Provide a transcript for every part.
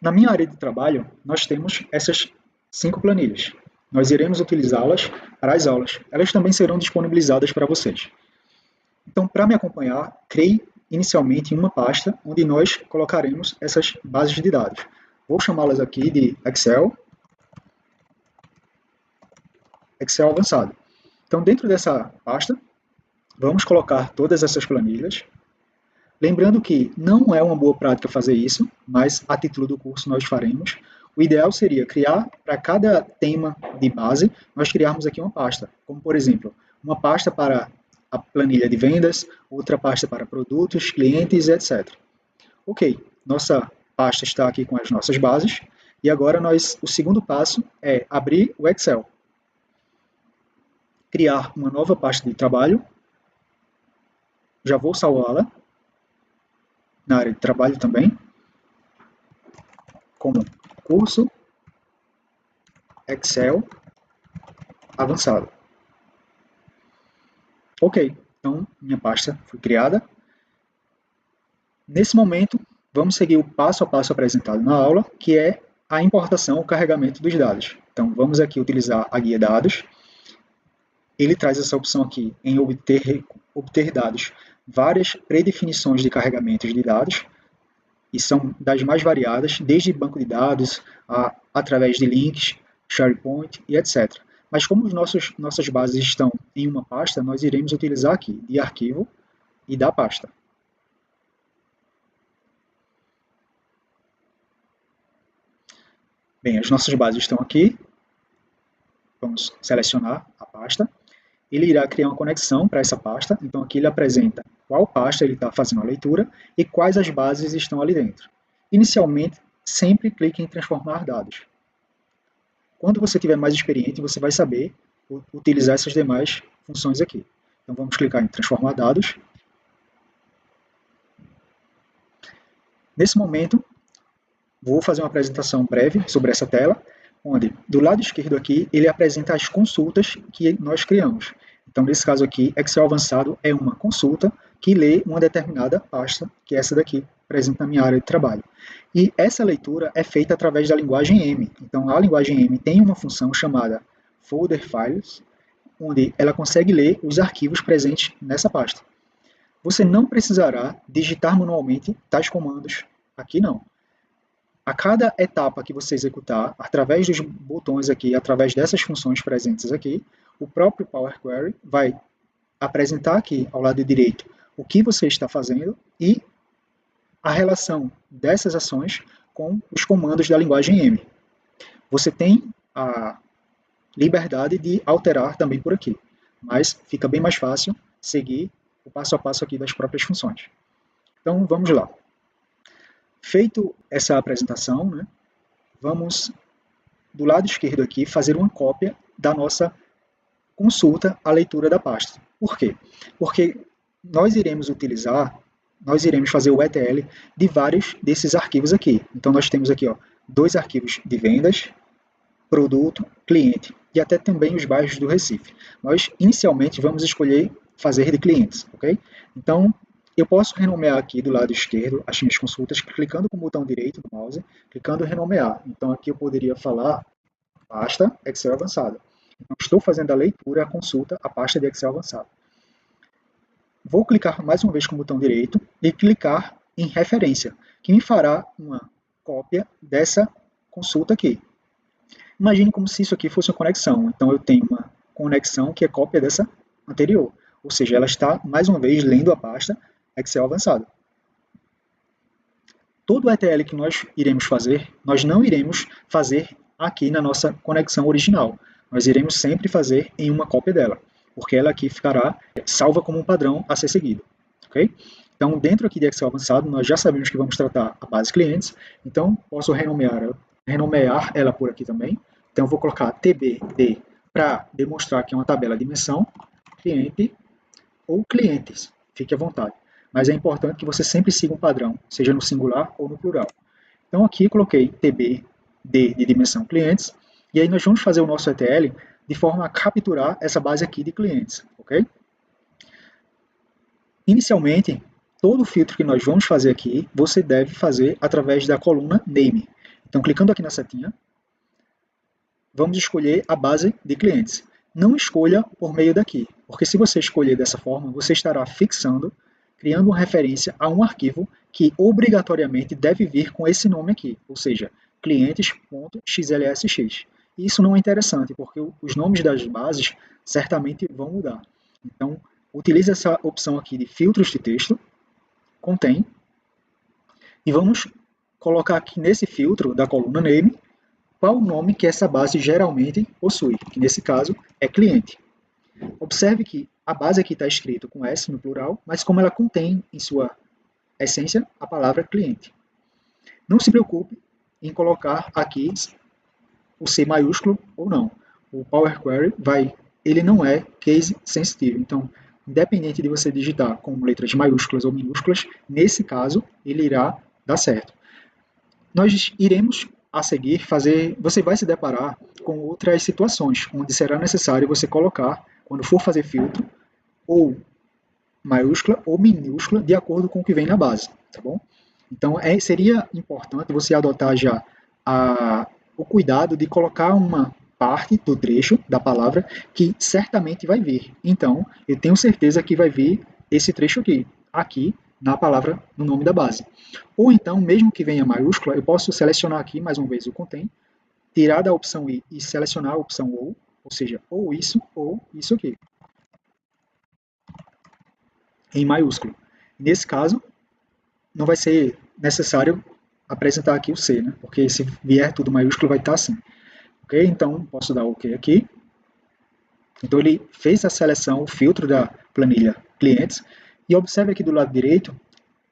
Na minha área de trabalho, nós temos essas 5 planilhas. Nós iremos utilizá-las para as aulas. Elas também serão disponibilizadas para vocês. Então, para me acompanhar, criei inicialmente uma pasta onde nós colocaremos essas bases de dados. Vou chamá-las aqui de Excel avançado. Então, dentro dessa pasta, vamos colocar todas essas planilhas. Lembrando que não é uma boa prática fazer isso, mas a título do curso nós faremos. O ideal seria criar, para cada tema de base, nós criarmos aqui uma pasta, como por exemplo, uma pasta para a planilha de vendas, outra pasta para produtos, clientes, etc. Ok, nossa pasta está aqui com as nossas bases, e agora o segundo passo é abrir o Excel. Criar uma nova pasta de trabalho, já vou salvá-la, na área de trabalho também, como curso Excel avançado. Ok, então minha pasta foi criada. Nesse momento, vamos seguir o passo a passo apresentado na aula, que é a importação, o carregamento dos dados. Então, vamos aqui utilizar a guia dados. Ele traz essa opção aqui em obter dados, várias predefinições de carregamentos de dados, e são das mais variadas, desde banco de dados, através de links, SharePoint e etc. Mas como nossas bases estão em uma pasta, nós iremos utilizar aqui de arquivo e da pasta. Bem, as nossas bases estão aqui. Vamos selecionar a pasta. Ele irá criar uma conexão para essa pasta. Então aqui ele apresenta qual pasta ele está fazendo a leitura e quais as bases estão ali dentro. Inicialmente, sempre clique em transformar dados. Quando você tiver mais experiente, você vai saber utilizar essas demais funções aqui. Então vamos clicar em transformar dados. Nesse momento, vou fazer uma apresentação breve sobre essa tela, onde do lado esquerdo aqui ele apresenta as consultas que nós criamos. Então, nesse caso aqui, Excel avançado é uma consulta que lê uma determinada pasta, que é essa daqui, presente na minha área de trabalho. E essa leitura é feita através da linguagem M. Então, a linguagem M tem uma função chamada Folder Files, onde ela consegue ler os arquivos presentes nessa pasta. Você não precisará digitar manualmente tais comandos aqui não. A cada etapa que você executar, através dos botões aqui, através dessas funções presentes aqui, o próprio Power Query vai apresentar aqui ao lado direito o que você está fazendo e a relação dessas ações com os comandos da linguagem M. Você tem a liberdade de alterar também por aqui, mas fica bem mais fácil seguir o passo a passo aqui das próprias funções. Então vamos lá. Feito essa apresentação, né, vamos do lado esquerdo aqui fazer uma cópia da nossa consulta à leitura da pasta. Por quê? Porque nós iremos fazer o ETL de vários desses arquivos aqui. Então nós temos aqui 2 arquivos de vendas, produto, cliente e até também os bairros do Recife. Nós inicialmente vamos escolher fazer de clientes, ok? Então eu posso renomear aqui do lado esquerdo as minhas consultas, clicando com o botão direito do mouse, clicando em renomear. Então aqui eu poderia falar pasta Excel avançado. Então, estou fazendo a leitura, a consulta, a pasta de Excel avançado. Vou clicar mais uma vez com o botão direito e clicar em referência, que me fará uma cópia dessa consulta aqui. Imagine como se isso aqui fosse uma conexão. Então eu tenho uma conexão que é cópia dessa anterior. Ou seja, ela está mais uma vez lendo a pasta Excel avançado. Todo o ETL que nós iremos fazer, nós não iremos fazer aqui na nossa conexão original. Nós iremos sempre fazer em uma cópia dela, porque ela aqui ficará salva como um padrão a ser seguido. Okay? Então, dentro aqui de Excel avançado, nós já sabemos que vamos tratar a base clientes, então posso renomear ela por aqui também. Então, eu vou colocar TBD para demonstrar que é uma tabela de dimensão, cliente ou clientes, fique à vontade. Mas é importante que você sempre siga um padrão, seja no singular ou no plural. Então aqui eu coloquei TBD de dimensão clientes, e aí nós vamos fazer o nosso ETL de forma a capturar essa base aqui de clientes, ok? Inicialmente, todo o filtro que nós vamos fazer aqui, você deve fazer através da coluna Name. Então, clicando aqui na setinha, vamos escolher a base de clientes. Não escolha por meio daqui, porque se você escolher dessa forma, você estará fixando, criando uma referência a um arquivo que obrigatoriamente deve vir com esse nome aqui, ou seja, clientes.xlsx. E isso não é interessante, porque os nomes das bases certamente vão mudar. Então, utilize essa opção aqui de filtros de texto, contém, e vamos colocar aqui nesse filtro da coluna name, qual o nome que essa base geralmente possui, que nesse caso é cliente. Observe que a base aqui está escrita com S no plural, mas como ela contém em sua essência a palavra cliente. Não se preocupe em colocar aqui o C maiúsculo ou não. O Power Query ele não é case sensitive, então independente de você digitar com letras maiúsculas ou minúsculas, nesse caso ele irá dar certo. Nós iremos a seguir você vai se deparar com outras situações, onde será necessário você colocar, quando for fazer filtro, ou maiúscula ou minúscula, de acordo com o que vem na base, tá bom? Então, seria importante você adotar já o cuidado de colocar uma parte do trecho da palavra que certamente vai vir. Então, eu tenho certeza que vai vir esse trecho aqui na palavra, no nome da base. Ou então, mesmo que venha maiúscula, eu posso selecionar aqui, mais uma vez, o contém, tirar da opção I e selecionar a opção ou seja, ou isso aqui, em maiúsculo. Nesse caso, não vai ser necessário apresentar aqui o C, né? Porque se vier tudo maiúsculo vai estar assim. Ok? Então, posso dar OK aqui. Então, ele fez a seleção, o filtro da planilha clientes, e observe aqui do lado direito,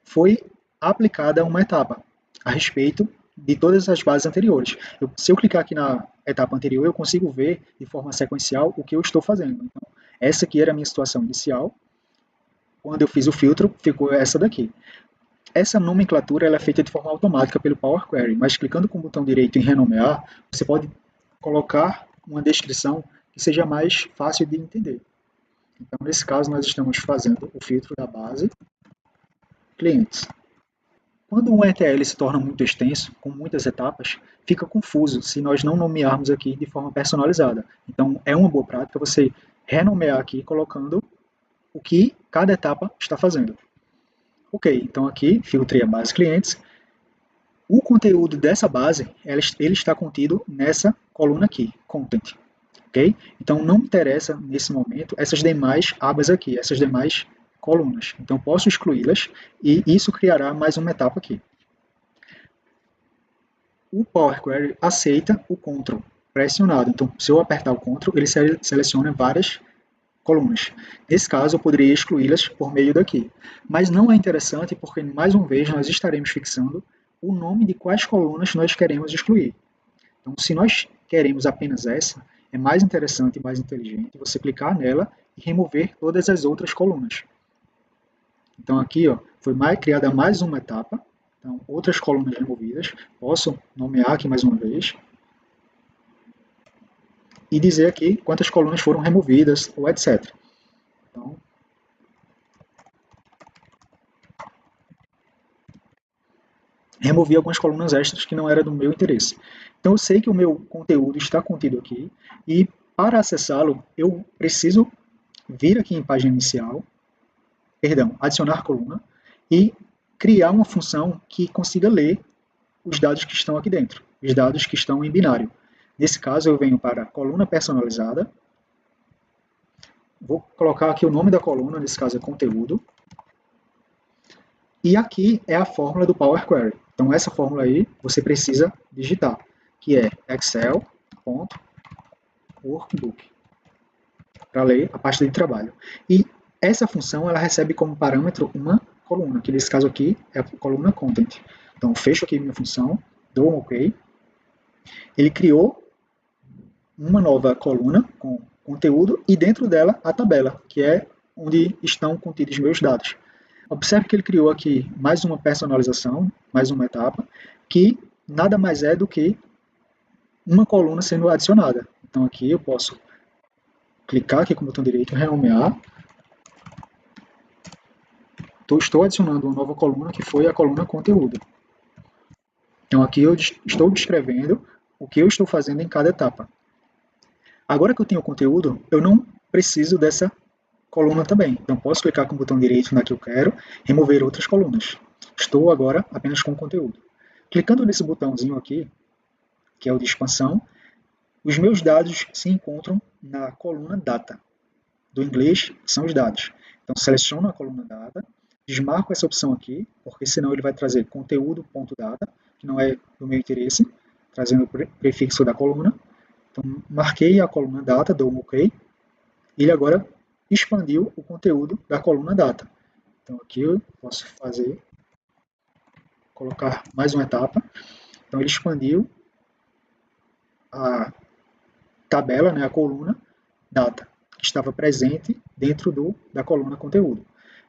foi aplicada uma etapa a respeito de todas as bases anteriores. Se eu clicar aqui na etapa anterior, eu consigo ver de forma sequencial o que eu estou fazendo. Então, essa aqui era a minha situação inicial. Quando eu fiz o filtro, ficou essa daqui. Essa nomenclatura ela é feita de forma automática pelo Power Query, mas clicando com o botão direito em renomear, você pode colocar uma descrição que seja mais fácil de entender. Então, nesse caso, nós estamos fazendo o filtro da base clientes. Quando um ETL se torna muito extenso, com muitas etapas, fica confuso se nós não nomearmos aqui de forma personalizada. Então, é uma boa prática você renomear aqui colocando o que cada etapa está fazendo. Ok, então aqui filtrei a base clientes. O conteúdo dessa base, ele está contido nessa coluna aqui, content. Ok? Então não me interessa nesse momento essas demais abas aqui, essas demais colunas. Então posso excluí-las e isso criará mais uma etapa aqui. O Power Query aceita o Ctrl pressionado. Então se eu apertar o Ctrl, ele seleciona várias colunas. Nesse caso, eu poderia excluí-las por meio daqui. Mas não é interessante porque, mais uma vez, nós estaremos fixando o nome de quais colunas nós queremos excluir. Então, se nós queremos apenas essa, é mais interessante e mais inteligente você clicar nela e remover todas as outras colunas. Então, aqui foi criada mais uma etapa. Então, outras colunas removidas. Posso nomear aqui mais uma vez. E dizer aqui quantas colunas foram removidas, ou etc. Então, removi algumas colunas extras que não era do meu interesse. Então, eu sei que o meu conteúdo está contido aqui, e para acessá-lo, eu preciso vir aqui em página inicial, adicionar coluna, e criar uma função que consiga ler os dados que estão aqui dentro, os dados que estão em binário. Nesse caso, eu venho para a coluna personalizada, vou colocar aqui o nome da coluna, nesse caso é conteúdo, e aqui é a fórmula do Power Query. Então, essa fórmula aí você precisa digitar, que é excel.workbook, para ler a pasta de trabalho. E essa função ela recebe como parâmetro uma coluna, que nesse caso aqui é a coluna content. Então, fecho aqui minha função, dou um OK. Ele criou uma nova coluna com conteúdo e dentro dela a tabela, que é onde estão contidos meus dados. Observe que ele criou aqui mais uma personalização, mais uma etapa, que nada mais é do que uma coluna sendo adicionada. Então aqui eu posso clicar aqui com o botão direito, renomear. Estou adicionando uma nova coluna que foi a coluna conteúdo. Então aqui eu estou descrevendo o que eu estou fazendo em cada etapa. Agora que eu tenho o conteúdo, eu não preciso dessa coluna também. Então posso clicar com o botão direito na que eu quero, remover outras colunas. Estou agora apenas com o conteúdo. Clicando nesse botãozinho aqui, que é o de expansão, os meus dados se encontram na coluna data. Do inglês são os dados. Então seleciono a coluna data, desmarco essa opção aqui, porque senão ele vai trazer conteúdo.data, que não é do meu interesse, trazendo o prefixo da coluna. Então marquei a coluna data, dou um OK, e ele agora expandiu o conteúdo da coluna data. Então aqui eu posso colocar mais uma etapa. Então ele expandiu a tabela, né, a coluna data, que estava presente dentro da coluna conteúdo.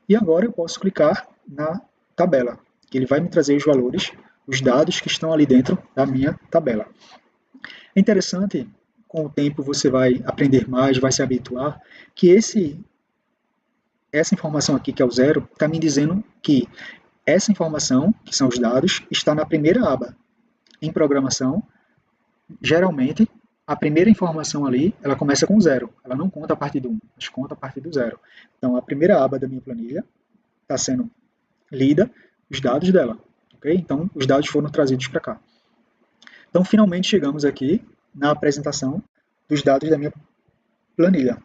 E agora eu posso clicar na tabela, que ele vai me trazer os valores, os dados que estão ali dentro da minha tabela. É interessante, com o tempo você vai aprender mais, vai se habituar, que essa informação aqui, que é o 0, está me dizendo que essa informação, que são os dados, está na primeira aba. Em programação, geralmente, a primeira informação ali, ela começa com 0. Ela não conta a partir do 1, mas conta a partir do 0. Então, a primeira aba da minha planilha está sendo lida, os dados dela. Okay? Então, os dados foram trazidos para cá. Então, finalmente chegamos aqui na apresentação dos dados da minha planilha.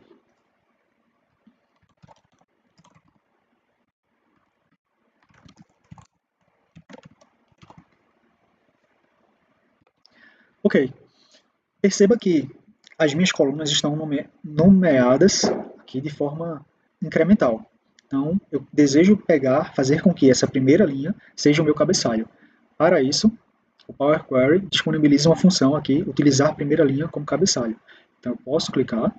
Ok, perceba que as minhas colunas estão nomeadas aqui de forma incremental. Então, eu desejo fazer com que essa primeira linha seja o meu cabeçalho. Para isso, o Power Query disponibiliza uma função aqui, utilizar a primeira linha como cabeçalho. Então, eu posso clicar,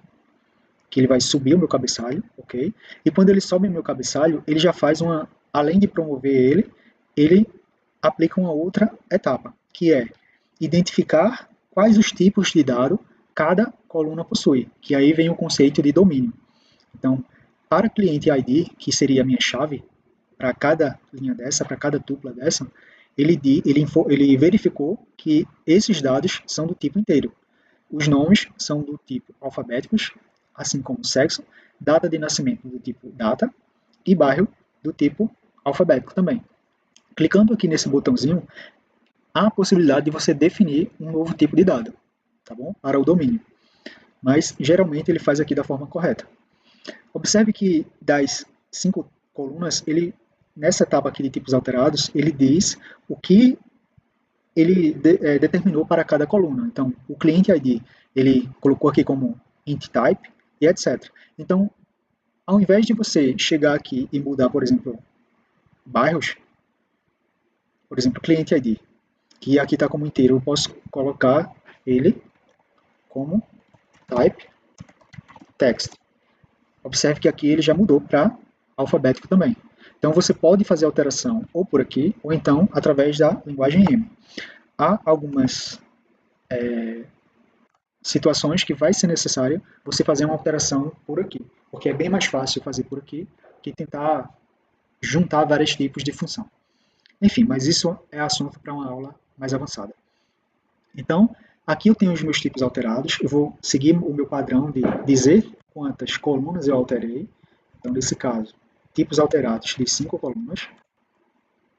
que ele vai subir o meu cabeçalho, ok? E quando ele sobe o meu cabeçalho, ele já faz além de promover ele aplica uma outra etapa, que é identificar quais os tipos de dado cada coluna possui, que aí vem o conceito de domínio. Então, para cliente ID, que seria a minha chave, para cada linha dessa, para cada tupla dessa, ele verificou que esses dados são do tipo inteiro. Os nomes são do tipo alfabéticos, assim como sexo, data de nascimento do tipo data e bairro do tipo alfabético também. Clicando aqui nesse botãozinho, há a possibilidade de você definir um novo tipo de dado, tá bom? Para o domínio. Mas geralmente ele faz aqui da forma correta. Observe que das 5 colunas, nessa etapa aqui de tipos alterados, ele diz o que ele determinou para cada coluna. Então, o cliente ID, ele colocou aqui como int type e etc. Então, ao invés de você chegar aqui e mudar, por exemplo, bairros, por exemplo, cliente ID, que aqui está como inteiro, eu posso colocar ele como type text. Observe que aqui ele já mudou para alfabético também. Então você pode fazer alteração ou por aqui, ou então através da linguagem M. Há algumas situações que vai ser necessário você fazer uma alteração por aqui, porque é bem mais fácil fazer por aqui que tentar juntar vários tipos de função. Enfim, mas isso é assunto para uma aula mais avançada. Então, aqui eu tenho os meus tipos alterados, eu vou seguir o meu padrão de dizer quantas colunas eu alterei. Então, nesse caso, tipos alterados de 5 colunas.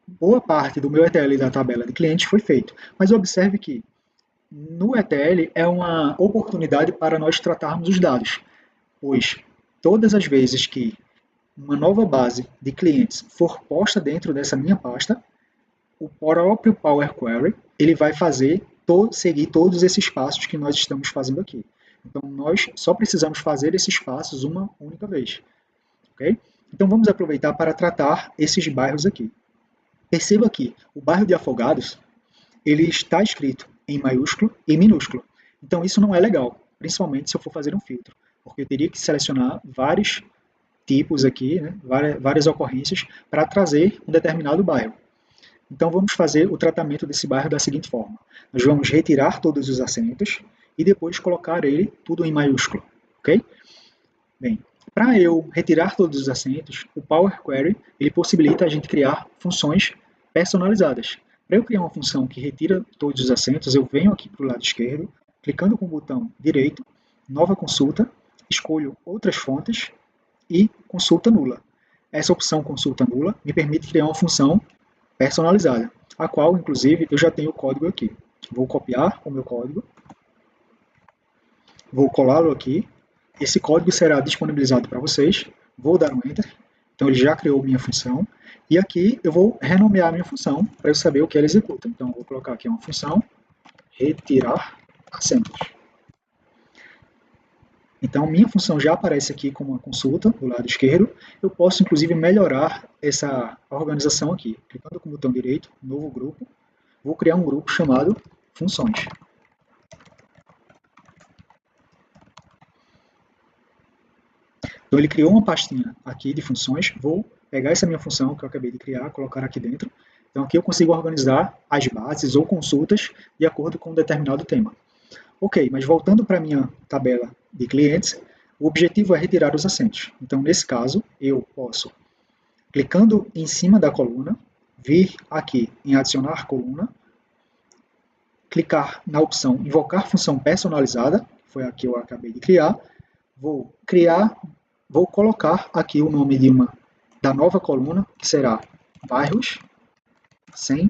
Boa parte do meu ETL da tabela de clientes foi feito, mas observe que no ETL é uma oportunidade para nós tratarmos os dados, pois todas as vezes que uma nova base de clientes for posta dentro dessa minha pasta, o próprio Power Query ele vai seguir todos esses passos que nós estamos fazendo aqui. Então, nós só precisamos fazer esses passos uma única vez. Okay? Então, vamos aproveitar para tratar esses bairros aqui. Perceba que o bairro de Afogados ele está escrito em maiúsculo e minúsculo. Então, isso não é legal, principalmente se eu for fazer um filtro, porque eu teria que selecionar vários tipos aqui, né, várias ocorrências, para trazer um determinado bairro. Então, vamos fazer o tratamento desse bairro da seguinte forma. Nós vamos retirar todos os acentos e depois colocar ele tudo em maiúsculo. Ok? Bem, para eu retirar todos os acentos, o Power Query ele possibilita a gente criar funções personalizadas. Para eu criar uma função que retira todos os acentos, eu venho aqui para o lado esquerdo, clicando com o botão direito, nova consulta, escolho outras fontes e consulta nula. Essa opção consulta nula me permite criar uma função personalizada, a qual, inclusive, eu já tenho o código aqui. Vou copiar o meu código, vou colá-lo aqui. Esse código será disponibilizado para vocês. Vou dar um Enter. Então, ele já criou minha função. E aqui eu vou renomear a minha função para eu saber o que ela executa. Então, eu vou colocar aqui uma função retirar acentos. Então, minha função já aparece aqui como uma consulta do lado esquerdo. Eu posso, inclusive, melhorar essa organização aqui. Clicando com o botão direito, novo grupo. Vou criar um grupo chamado funções. Então, ele criou uma pastinha aqui de funções. Vou pegar essa minha função que eu acabei de criar, colocar aqui dentro. Então, aqui eu consigo organizar as bases ou consultas de acordo com um determinado tema. Ok, mas voltando para a minha tabela de clientes, o objetivo é retirar os acentos. Então, nesse caso, eu posso, clicando em cima da coluna, vir aqui em adicionar coluna, clicar na opção invocar função personalizada, que foi a que eu acabei de criar, vou colocar aqui o nome da nova coluna, que será bairros sem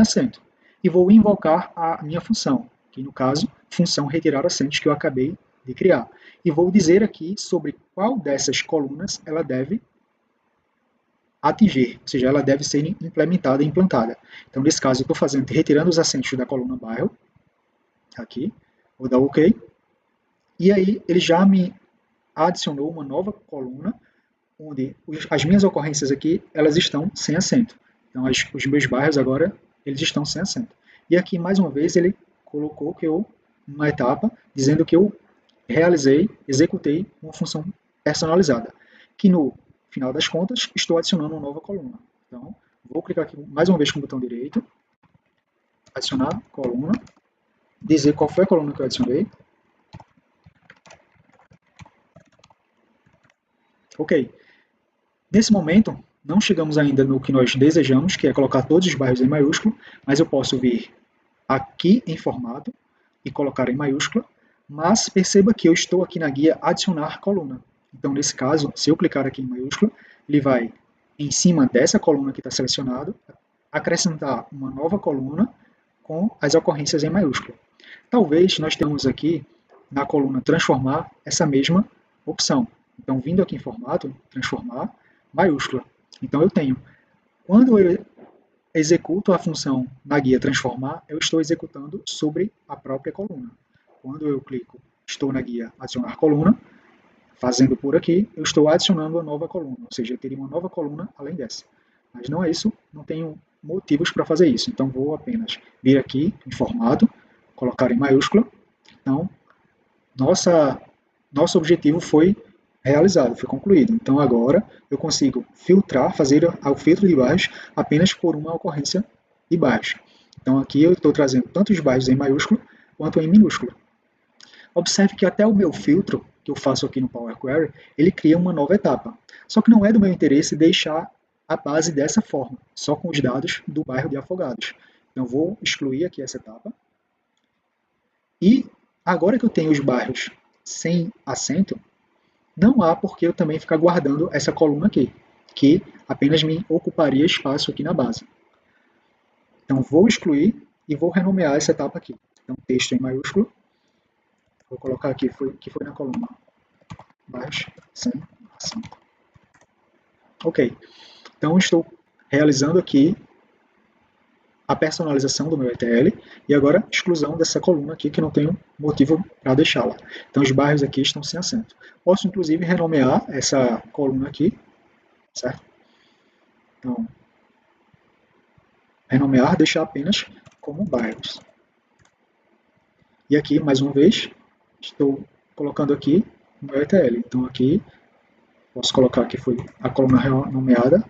acento. E vou invocar a minha função, que no caso, função retirar acentos que eu acabei de criar. E vou dizer aqui sobre qual dessas colunas ela deve atingir, ou seja, ela deve ser implementada e implantada. Então, nesse caso, eu estou retirando os acentos da coluna bairro, aqui, vou dar OK, e aí ele já me adicionou uma nova coluna, onde as minhas ocorrências aqui, elas estão sem acento. Então, os meus bairros agora, eles estão sem acento. E aqui, mais uma vez, ele colocou que uma etapa dizendo que eu executei uma função personalizada, que no final das contas, estou adicionando uma nova coluna. Então, vou clicar aqui mais uma vez com o botão direito, adicionar coluna, dizer qual foi a coluna que eu adicionei. Ok. Nesse momento, não chegamos ainda no que nós desejamos, que é colocar todos os bairros em maiúsculo, mas eu posso vir aqui em formato e colocar em maiúscula, mas perceba que eu estou aqui na guia adicionar coluna. Então, nesse caso, se eu clicar aqui em maiúscula, ele vai, em cima dessa coluna que está selecionado, acrescentar uma nova coluna com as ocorrências em maiúscula. Talvez nós tenhamos aqui, na coluna transformar, essa mesma opção. Então, vindo aqui em formato, transformar, maiúscula. Então, eu tenho, quando eu executo a função na guia transformar, eu estou executando sobre a própria coluna. Quando eu clico, estou na guia adicionar coluna, fazendo por aqui, eu estou adicionando a nova coluna, ou seja, eu teria uma nova coluna além dessa. Mas não é isso, não tenho motivos para fazer isso, então vou apenas vir aqui em formato, colocar em maiúscula. Então, nosso objetivo foi realizado, foi concluído. Então agora eu consigo filtrar, fazer o filtro de bairros apenas por uma ocorrência de bairros. Então aqui eu estou trazendo tanto os bairros em maiúsculo quanto em minúsculo. Observe que até o meu filtro, que eu faço aqui no Power Query, ele cria uma nova etapa. Só que não é do meu interesse deixar a base dessa forma, só com os dados do bairro de Afogados. Então vou excluir aqui essa etapa. E agora que eu tenho os bairros sem acento, não há por que eu também ficar guardando essa coluna aqui, que apenas me ocuparia espaço aqui na base. Então vou excluir e vou renomear essa etapa aqui. Então texto em maiúsculo, vou colocar aqui que foi na coluna baixo, sem acento. Ok, então estou realizando aqui a personalização do meu ETL e agora exclusão dessa coluna aqui que não tenho motivo para deixá-la. Então os bairros aqui estão sem acento. Posso inclusive renomear essa coluna aqui, certo? Então, renomear, deixar apenas como bairros. E aqui, mais uma vez, estou colocando aqui o meu ETL. Então aqui, posso colocar que foi a coluna renomeada,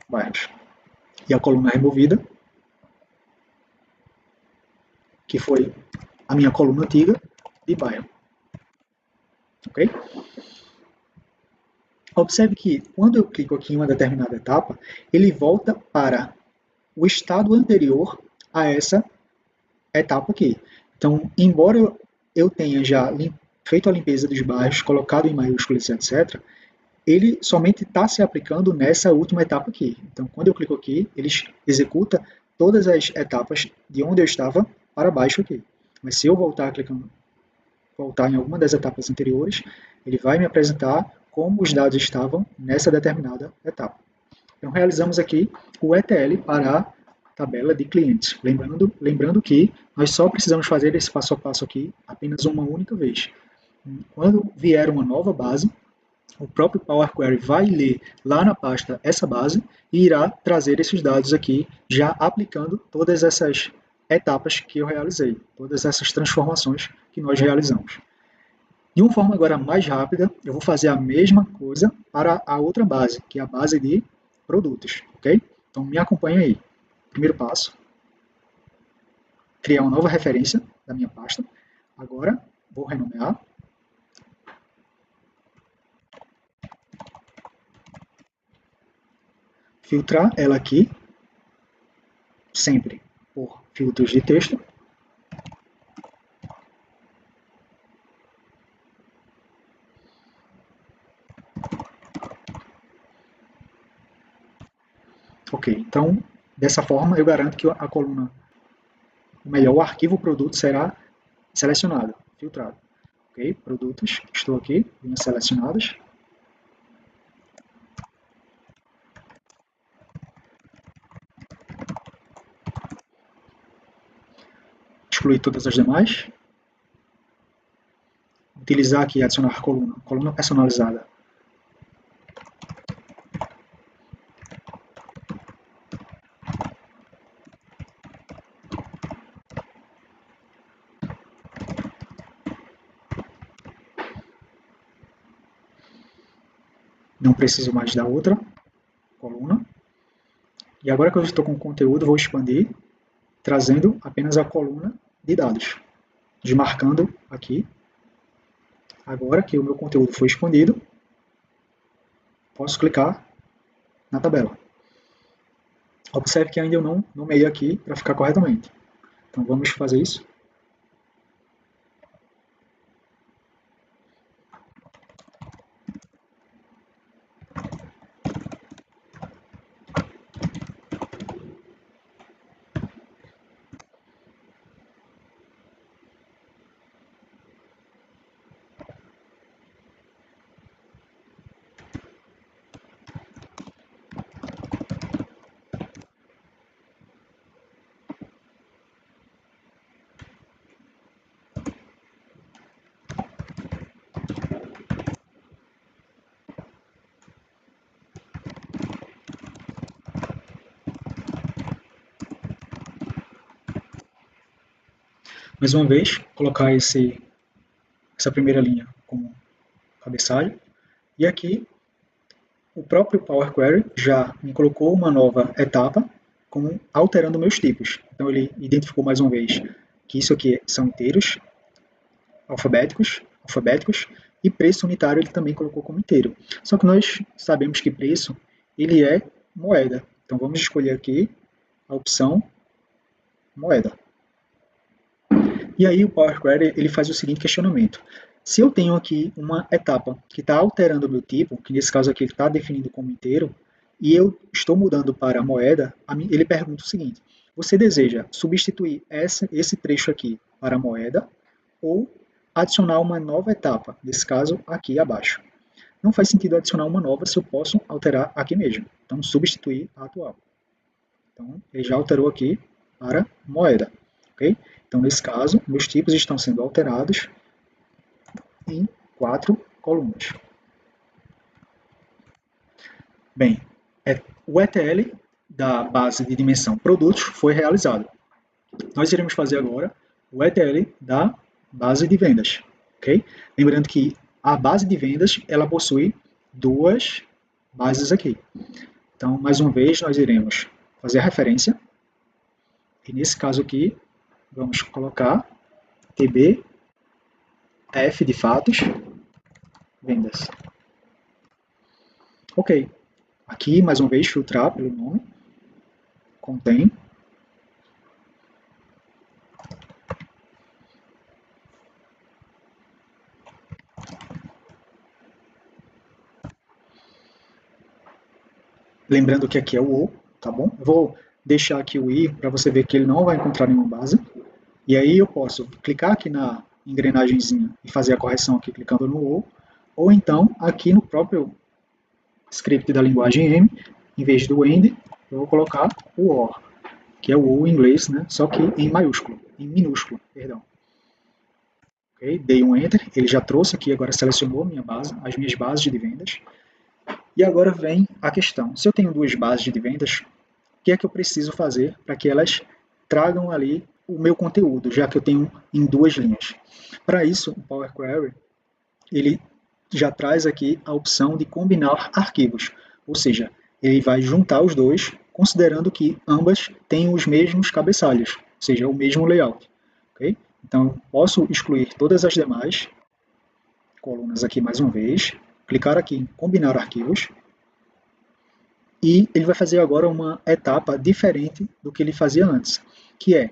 bairros. E a coluna removida, que foi a minha coluna antiga de bairro. Ok? Observe que quando eu clico aqui em uma determinada etapa, ele volta para o estado anterior a essa etapa aqui. Então, embora eu tenha já feito a limpeza dos bairros, colocado em maiúsculas, etc., ele somente está se aplicando nessa última etapa aqui. Então, quando eu clico aqui, ele executa todas as etapas de onde eu estava para baixo aqui. Mas se eu voltar em alguma das etapas anteriores, ele vai me apresentar como os dados estavam nessa determinada etapa. Então, realizamos aqui o ETL para a tabela de clientes. Lembrando que nós só precisamos fazer esse passo a passo aqui apenas uma única vez. Quando vier uma nova base, o próprio Power Query vai ler lá na pasta essa base e irá trazer esses dados aqui, já aplicando todas essas etapas que eu realizei, todas essas transformações que nós realizamos. De uma forma agora mais rápida, eu vou fazer a mesma coisa para a outra base, que é a base de produtos, ok? Então me acompanha aí. Primeiro passo, criar uma nova referência da minha pasta. Agora vou renomear. Filtrar ela aqui, sempre por filtros de texto. Ok, então dessa forma eu garanto que a coluna, ou melhor, o arquivo produto será selecionado, filtrado. Ok, produtos, estou aqui, linhas selecionadas. Excluir todas as demais. Utilizar aqui, adicionar coluna personalizada. Não preciso mais da outra coluna. E agora que eu estou com o conteúdo, vou expandir, trazendo apenas a coluna de dados. Desmarcando aqui. Agora que o meu conteúdo foi expandido, posso clicar na tabela. Observe que ainda eu não nomeei aqui para ficar corretamente. Então vamos fazer isso. Mais uma vez, colocar essa primeira linha como cabeçalho. E aqui, o próprio Power Query já me colocou uma nova etapa, como alterando meus tipos. Então ele identificou mais uma vez que isso aqui são inteiros, alfabéticos, e preço unitário ele também colocou como inteiro. Só que nós sabemos que preço ele é moeda. Então vamos escolher aqui a opção moeda. E aí o Power Query ele faz o seguinte questionamento. Se eu tenho aqui uma etapa que está alterando o meu tipo, que nesse caso aqui ele está definido como inteiro, e eu estou mudando para moeda, ele pergunta o seguinte, você deseja substituir esse trecho aqui para moeda ou adicionar uma nova etapa, nesse caso aqui abaixo. Não faz sentido adicionar uma nova se eu posso alterar aqui mesmo. Então, substituir a atual. Então, ele já alterou aqui para moeda. Okay? Então, nesse caso, meus tipos estão sendo alterados em 4 colunas. Bem, o ETL da base de dimensão produtos foi realizado. Nós iremos fazer agora o ETL da base de vendas. Okay? Lembrando que a base de vendas ela possui duas bases aqui. Então, mais uma vez, nós iremos fazer a referência. E nesse caso aqui, vamos colocar TB F de fatos, vendas. Ok. Aqui, mais uma vez, filtrar pelo nome. contém lembrando que aqui é o ou, tá bom? Eu vou deixar aqui o i para você ver que ele não vai encontrar nenhuma base. E aí eu posso clicar aqui na engrenagemzinha e fazer a correção aqui clicando no ou então aqui no próprio script da linguagem M, em vez do end, eu vou colocar o or, que é o ou em inglês, né? Só que em maiúsculo, em minúsculo, perdão. Okay? Dei um enter, ele já trouxe aqui, agora selecionou minha base, as minhas bases de vendas. E agora vem a questão, se eu tenho duas bases de vendas, o que é que eu preciso fazer para que elas tragam ali o meu conteúdo, já que eu tenho em duas linhas? Para isso, o Power Query, ele já traz aqui a opção de combinar arquivos, ou seja, ele vai juntar os dois, considerando que ambas têm os mesmos cabeçalhos, ou seja, o mesmo layout. Okay? Então, posso excluir todas as demais colunas aqui mais uma vez, clicar aqui em combinar arquivos, e ele vai fazer agora uma etapa diferente do que ele fazia antes, que é,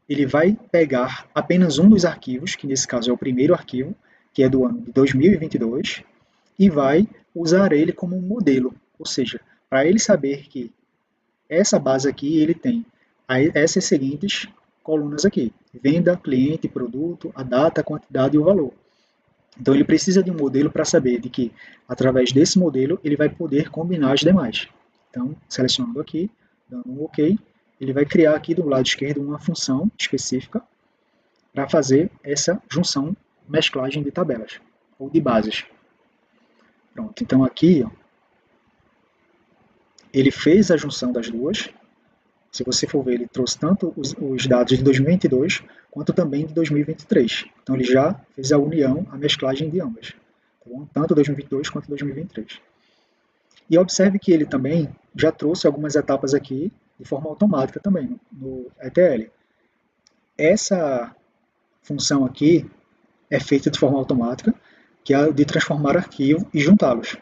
ele vai pegar apenas um dos arquivos, que nesse caso é o primeiro arquivo, que é do ano de 2022, e vai usar ele como um modelo, ou seja, para ele saber que essa base aqui ele tem essas seguintes colunas aqui, venda, cliente, produto, a data, a quantidade e o valor. Então ele precisa de um modelo para saber de que, através desse modelo, ele vai poder combinar as demais. Então, selecionando aqui, dando um OK, ele vai criar aqui do lado esquerdo uma função específica para fazer essa junção, mesclagem de tabelas, ou de bases. Pronto, então aqui, ó, ele fez a junção das duas. Se você for ver, ele trouxe tanto os dados de 2022 quanto também de 2023. Então ele já fez a união, a mesclagem de ambas, tá bom? Tanto 2022 quanto 2023. E observe que ele também já trouxe algumas etapas aqui de forma automática também no ETL. Essa função aqui é feita de forma automática, que é a de transformar arquivo e juntá-los.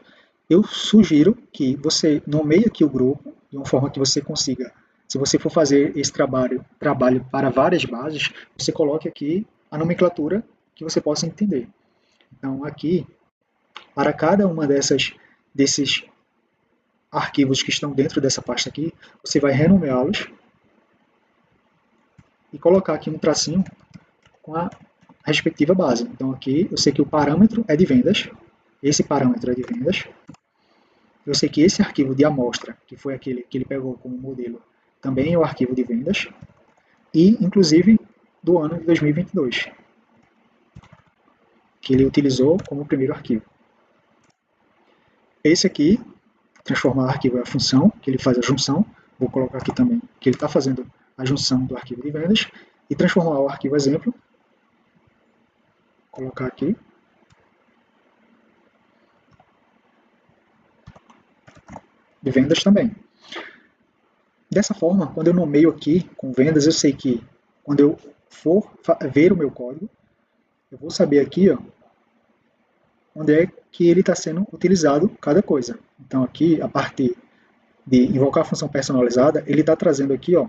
Eu sugiro que você nomeie aqui o grupo de uma forma que você consiga, se você for fazer esse trabalho para várias bases, você coloque aqui a nomenclatura que você possa entender. Então aqui, para cada uma desses arquivos que estão dentro dessa pasta aqui, você vai renomeá-los e colocar aqui um tracinho com a respectiva base. Então aqui eu sei que o parâmetro é de vendas, esse parâmetro é de vendas, eu sei que esse arquivo de amostra, que foi aquele que ele pegou como modelo, também é o arquivo de vendas, e inclusive do ano de 2022, que ele utilizou como primeiro arquivo. Esse aqui, transformar arquivo é a função, que ele faz a junção, vou colocar aqui também que ele está fazendo a junção do arquivo de vendas, e transformar o arquivo exemplo, colocar aqui, de vendas também. Dessa forma, quando eu nomeio aqui com vendas, eu sei que quando eu for ver o meu código, eu vou saber aqui, ó, onde é que ele está sendo utilizado cada coisa. Então aqui, a partir de invocar a função personalizada, ele está trazendo aqui, ó,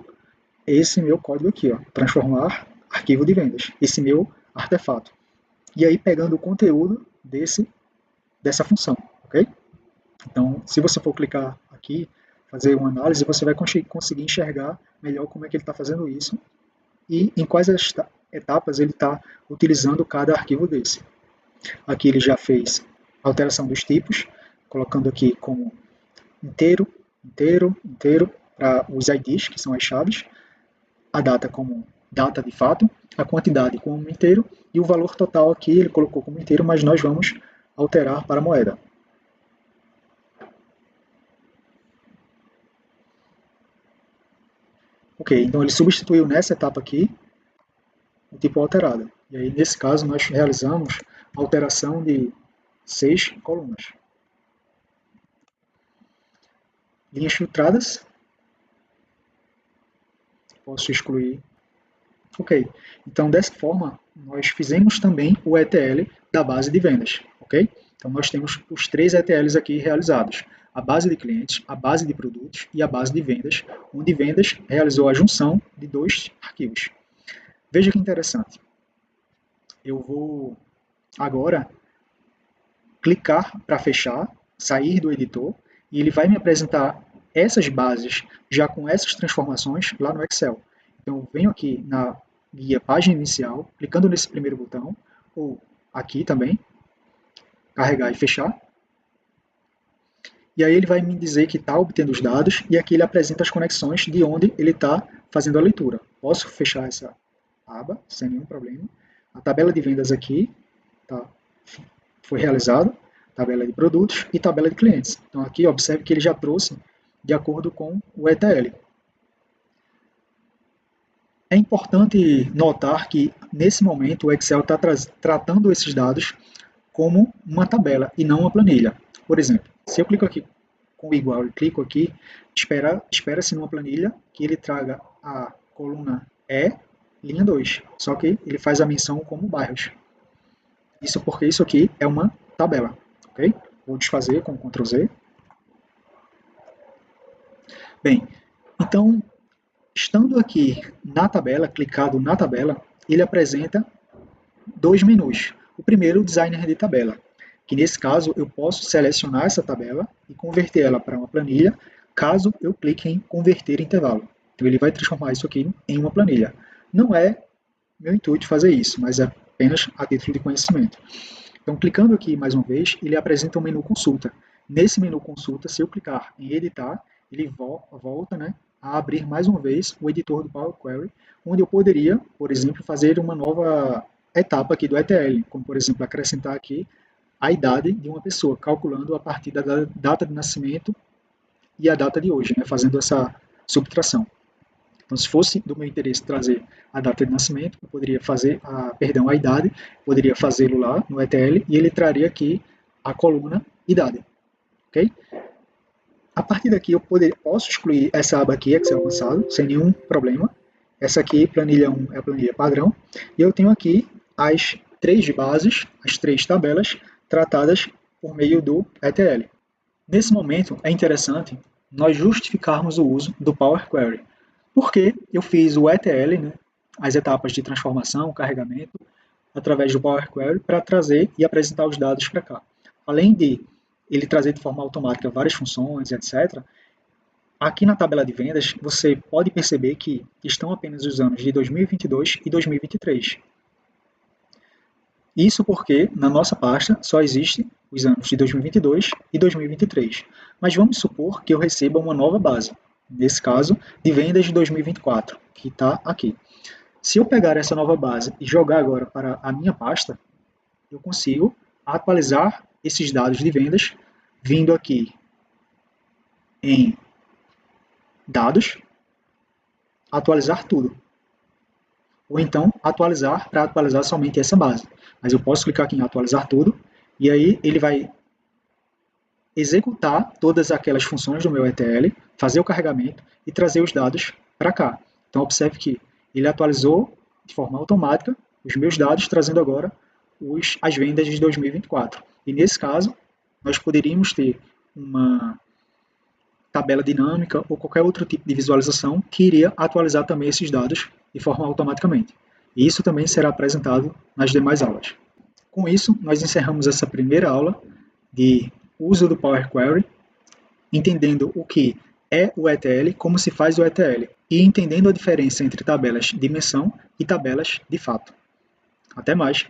esse meu código aqui, ó, transformar arquivo de vendas, esse meu artefato. E aí pegando o conteúdo dessa função, ok? Então, se você for clicar aqui, fazer uma análise, você vai conseguir enxergar melhor como é que ele está fazendo isso e em quais etapas ele está utilizando cada arquivo desse. Aqui ele já fez a alteração dos tipos, colocando aqui como inteiro, inteiro, inteiro, para os IDs, que são as chaves, a data como data de fato, a quantidade como inteiro, e o valor total aqui ele colocou como inteiro, mas nós vamos alterar para moeda. Ok, então ele substituiu nessa etapa aqui o tipo alterado. E aí, nesse caso, nós realizamos a alteração de 6 colunas. Linhas filtradas. Posso excluir. Ok, então dessa forma, nós fizemos também o ETL da base de vendas. Ok? Então nós temos os 3 ETLs aqui realizados. a base de clientes, a base de produtos e a base de vendas, onde vendas realizou a junção de 2 arquivos. Veja que interessante. Eu vou agora clicar para fechar, sair do editor, e ele vai me apresentar essas bases já com essas transformações lá no Excel. Então, eu venho aqui na guia página inicial, clicando nesse primeiro botão, ou aqui também, carregar e fechar. E aí ele vai me dizer que está obtendo os dados e aqui ele apresenta as conexões de onde ele está fazendo a leitura. Posso fechar essa aba sem nenhum problema. A tabela de vendas aqui tá, foi realizada, tabela de produtos e tabela de clientes. Então aqui observe que ele já trouxe de acordo com o ETL. É importante notar que nesse momento o Excel está tratando esses dados como uma tabela e não uma planilha. Por exemplo, se eu clico aqui com igual e clico aqui, espera-se numa planilha que ele traga a coluna E, linha 2, só que ele faz a menção como bairros. Isso porque isso aqui é uma tabela, ok? Vou desfazer com Ctrl Z. Bem, então, estando aqui na tabela, clicado na tabela, ele apresenta 2 menus. O primeiro, o designer de tabela, que nesse caso eu posso selecionar essa tabela e converter ela para uma planilha, caso eu clique em converter intervalo. Então ele vai transformar isso aqui em uma planilha. Não é meu intuito fazer isso, mas é apenas a título de conhecimento. Então, clicando aqui mais uma vez, ele apresenta o menu consulta. Nesse menu consulta, se eu clicar em editar, ele volta, né, a abrir mais uma vez o editor do Power Query, onde eu poderia, por exemplo, fazer uma nova etapa aqui do ETL, como por exemplo acrescentar aqui a idade de uma pessoa, calculando a partir da data de nascimento e a data de hoje, né, fazendo essa subtração. Então, se fosse do meu interesse trazer a data de nascimento, eu poderia fazer a idade, poderia fazê-lo lá no ETL e ele traria aqui a coluna idade, ok? A partir daqui eu posso excluir essa aba aqui, Excel avançado, sem nenhum problema. Essa aqui, planilha 1, é a planilha padrão. E eu tenho aqui as 3 bases, as 3 tabelas, tratadas por meio do ETL. Nesse momento, é interessante nós justificarmos o uso do Power Query. Porque eu fiz o ETL, né, as etapas de transformação, carregamento, através do Power Query, para trazer e apresentar os dados para cá. Além de ele trazer de forma automática várias funções, etc., aqui na tabela de vendas, você pode perceber que estão apenas os anos de 2022 e 2023. Isso porque, na nossa pasta, só existem os anos de 2022 e 2023. Mas vamos supor que eu receba uma nova base, nesse caso, de vendas de 2024, que está aqui. Se eu pegar essa nova base e jogar agora para a minha pasta, eu consigo atualizar esses dados de vendas, vindo aqui em dados, atualizar tudo. Ou então atualizar para atualizar somente essa base. Mas eu posso clicar aqui em atualizar tudo, e aí ele vai executar todas aquelas funções do meu ETL, fazer o carregamento e trazer os dados para cá. Então observe que ele atualizou de forma automática os meus dados, trazendo agora as vendas de 2024. E nesse caso, nós poderíamos ter uma tabela dinâmica ou qualquer outro tipo de visualização que iria atualizar também esses dados de forma automaticamente. E isso também será apresentado nas demais aulas. Com isso, nós encerramos essa primeira aula de uso do Power Query, entendendo o que é o ETL, como se faz o ETL, e entendendo a diferença entre tabelas de menção e tabelas de fato. Até mais!